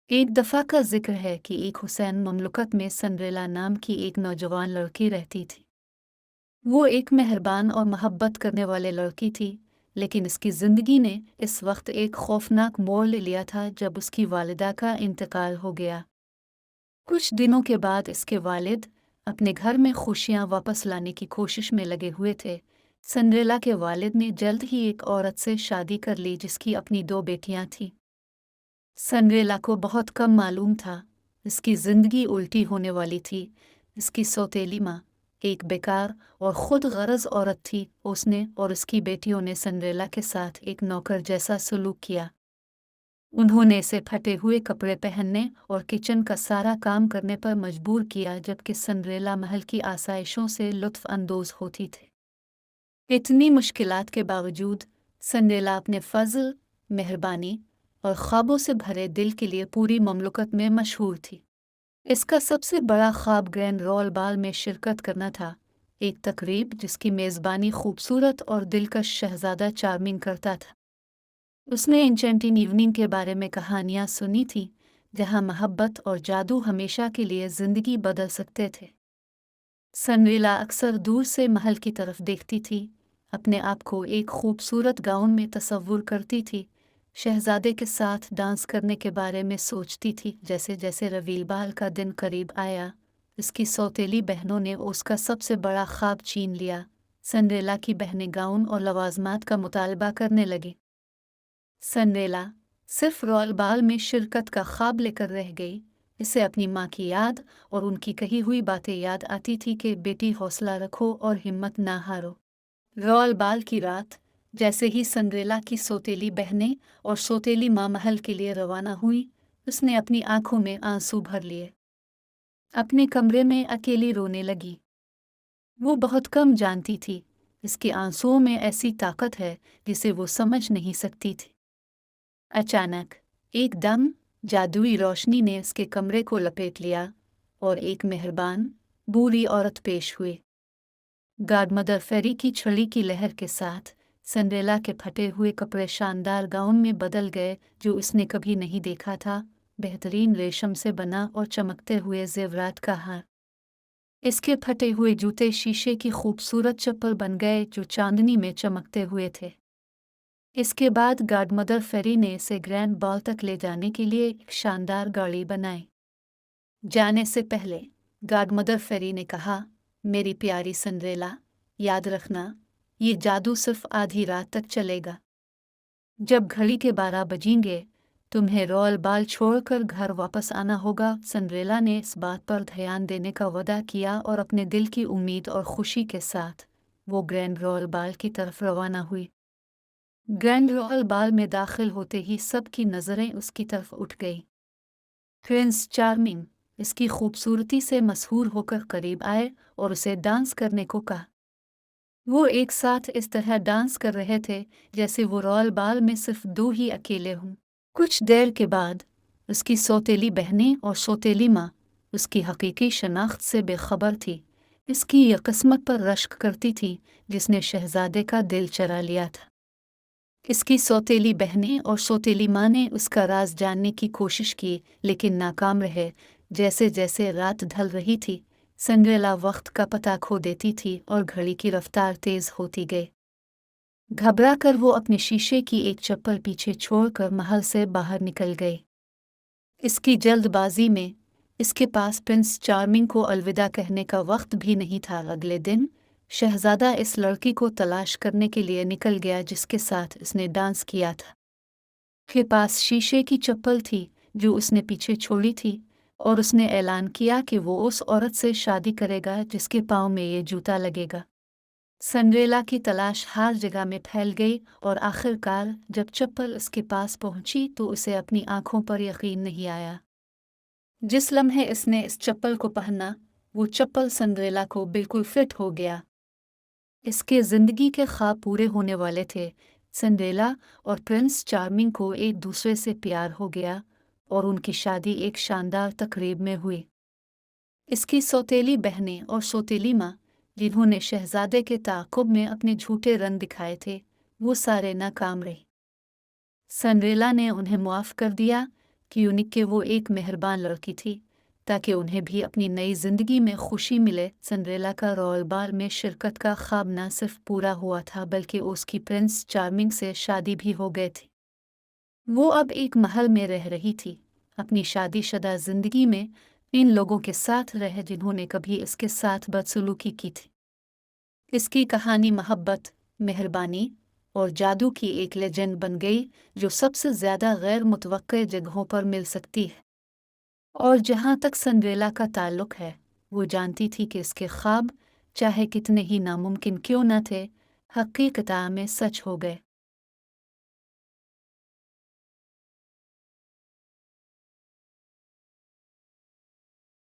एक दफ़ा का जिक्र है कि एक हुसैन ममलकत में सिंड्रेला नाम की एक नौजवान लड़की रहती थी। वो एक मेहरबान और मोहब्बत करने वाले लड़की थी, लेकिन इसकी ज़िंदगी ने इस वक्त एक खौफनाक मोड़ ले लिया था जब उसकी वालिदा का इंतकाल हो गया। कुछ दिनों के बाद इसके वालिद अपने घर में खुशियाँ वापस लाने की कोशिश में लगे हुए थे। सिंड्रेला के वालिद ने जल्द ही एक औरत से शादी कर ली जिसकी अपनी 2 बेटियां थीं। सिंड्रेला को बहुत कम मालूम था, इसकी ज़िंदगी उल्टी होने वाली थी। इसकी सौतेली माँ एक बेकार और खुद गरज औरत थी। उसने और उसकी बेटियों ने सिंड्रेला के साथ एक नौकर जैसा सलूक किया। उन्होंने इसे फटे हुए कपड़े पहनने और किचन का सारा काम करने पर मजबूर किया, जबकि सिंड्रेला महल की आसाइशों से लुत्फ़ अंदोज़ होती थी। इतनी मुश्किलात के बावजूद सिंड्रेला अपने फ़ज़ल, मेहरबानी और ख्वाबों से भरे दिल के लिए पूरी ममलकत में मशहूर थी। इसका सबसे बड़ा ख्वाब ग्रैंड रोयल बाल में शिरकत करना था, एक तकरीब जिसकी मेज़बानी खूबसूरत और दिलकश शहज़ादा चार्मिंग करता था। उसने एन्चेंटिंग इवनिंग के बारे में कहानियाँ सुनी थी, जहाँ मोहब्बत और जादू हमेशा के लिए ज़िंदगी बदल सकते थे। सिंड्रेला अक्सर दूर से महल की तरफ देखती थी, अपने आप को एक खूबसूरत गाउन में तसव्वुर करती थी, शहजादे के साथ डांस करने के बारे में सोचती थी। जैसे जैसे रवील बाल का दिन करीब आया, इसकी सौतेली बहनों ने उसका सबसे बड़ा ख्वाब छीन लिया। सिंड्रेला की बहनें गाउन और लवाजमात का मुतालबा करने लगी। सिंड्रेला सिर्फ रॉयल बाल में शिरकत का ख्वाब लेकर रह गई। इसे अपनी माँ की याद और उनकी कही हुई बातें याद आती थी कि बेटी हौसला रखो और हिम्मत ना हारो। रॉयल बाल की रात जैसे ही सिंड्रेला की सौतेली बहनें और सौतेली माँ महल के लिए रवाना हुई, उसने अपनी आंखों में आंसू भर लिए। अपने कमरे में अकेली रोने लगी। वो बहुत कम जानती थी, इसके आंसुओं में ऐसी ताकत है जिसे वो समझ नहीं सकती थी। अचानक एकदम जादुई रोशनी ने उसके कमरे को लपेट लिया और एक मेहरबान बूढ़ी औरत पेश हुई। गॉडमदर फेरी की छड़ी की लहर के साथ सिंड्रेला के फटे हुए कपड़े शानदार गाउन में बदल गए, जो उसने कभी नहीं देखा था। बेहतरीन रेशम से बना और चमकते हुए जेवरात का हार। इसके फटे हुए जूते शीशे की खूबसूरत चप्पल बन गए जो चांदनी में चमकते हुए थे। इसके बाद गॉडमदर फेरी ने इसे ग्रैंड बॉल तक ले जाने के लिए एक शानदार गाड़ी बनाई। जाने से पहले गॉडमदर फेरी ने कहा, मेरी प्यारी सिंड्रेला, याद रखना, ये जादू सिर्फ आधी रात तक चलेगा। जब घड़ी के 12 बजेंगे, तुम्हें रॉयल बाल छोड़कर घर वापस आना होगा। सिंड्रेला ने इस बात पर ध्यान देने का वादा किया और अपने दिल की उम्मीद और खुशी के साथ वो ग्रैंड रॉयल बाल की तरफ रवाना हुई। ग्रैंड रॉयल बाल में दाखिल होते ही सबकी नज़रें उसकी तरफ उठ गई। प्रिंस चार्मिंग इसकी खूबसूरती से मशहूर होकर करीब आए और उसे डांस करने को कहा। वो एक साथ इस तरह डांस कर रहे थे जैसे वो रॉयल बाल में सिर्फ 2 ही अकेले हों। कुछ देर के बाद उसकी सौतेली बहनें और सौतेली माँ उसकी हकीकी शनाख्त से बेखबर थी। इसकी यह किस्मत पर रश्क करती थी जिसने शहजादे का दिल चरा लिया था। इसकी सौतेली बहनें और सौतेली माँ ने उसका राज जानने की कोशिश की, लेकिन नाकाम रहे। जैसे जैसे रात ढल रही थी, सिंड्रेला वक्त का पता खो देती थी और घड़ी की रफ्तार तेज होती गई। घबरा कर वो अपने शीशे की एक चप्पल पीछे छोड़कर महल से बाहर निकल गई। इसकी जल्दबाजी में इसके पास प्रिंस चार्मिंग को अलविदा कहने का वक्त भी नहीं था। अगले दिन शहजादा इस लड़की को तलाश करने के लिए निकल गया जिसके साथ उसने डांस किया था। के पास शीशे की चप्पल थी जो उसने पीछे छोड़ी थी, और उसने ऐलान किया कि वो उस औरत से शादी करेगा जिसके पाँव में ये जूता लगेगा। सिंड्रेला की तलाश हर जगह में फैल गई और आखिरकार जब चप्पल उसके पास पहुंची तो उसे अपनी आंखों पर यकीन नहीं आया। जिस लम्हे इसने इस चप्पल को पहना, वो चप्पल सिंड्रेला को बिल्कुल फिट हो गया। इसके जिंदगी के ख्वाब पूरे होने वाले थे। सिंड्रेला और प्रिंस चार्मिंग को एक दूसरे से प्यार हो गया और उनकी शादी एक शानदार तकरीब में हुई। इसकी सौतेली बहनें और सौतेली माँ, जिन्होंने शहजादे के ताक़ुब में अपने झूठे रंग दिखाए थे, वो सारे नाकाम रहे। सिंड्रेला ने उन्हें मुआफ़ कर दिया, कि वो एक मेहरबान लड़की थी, ताकि उन्हें भी अपनी नई ज़िंदगी में खुशी मिले। सिंड्रेला का रॉयल बाल में शिरकत का ख्वाब न सिर्फ पूरा हुआ था, बल्कि उसकी प्रिंस चार्मिंग से शादी भी हो गई थी। वो अब एक महल में रह रही थी, अपनी शादीशुदा ज़िंदगी में इन लोगों के साथ रह जिन्होंने कभी इसके साथ बदसलूकी की थी। इसकी कहानी मोहब्बत, मेहरबानी और जादू की एक लेजेंड बन गई, जो सबसे ज़्यादा गैर मुतवक्के जगहों पर मिल सकती है। और जहाँ तक सिंड्रेला का ताल्लुक है, वो जानती थी कि इसके ख्वाब, चाहे कितने ही नामुमकिन क्यों न थे, हकीकत में सच हो गए।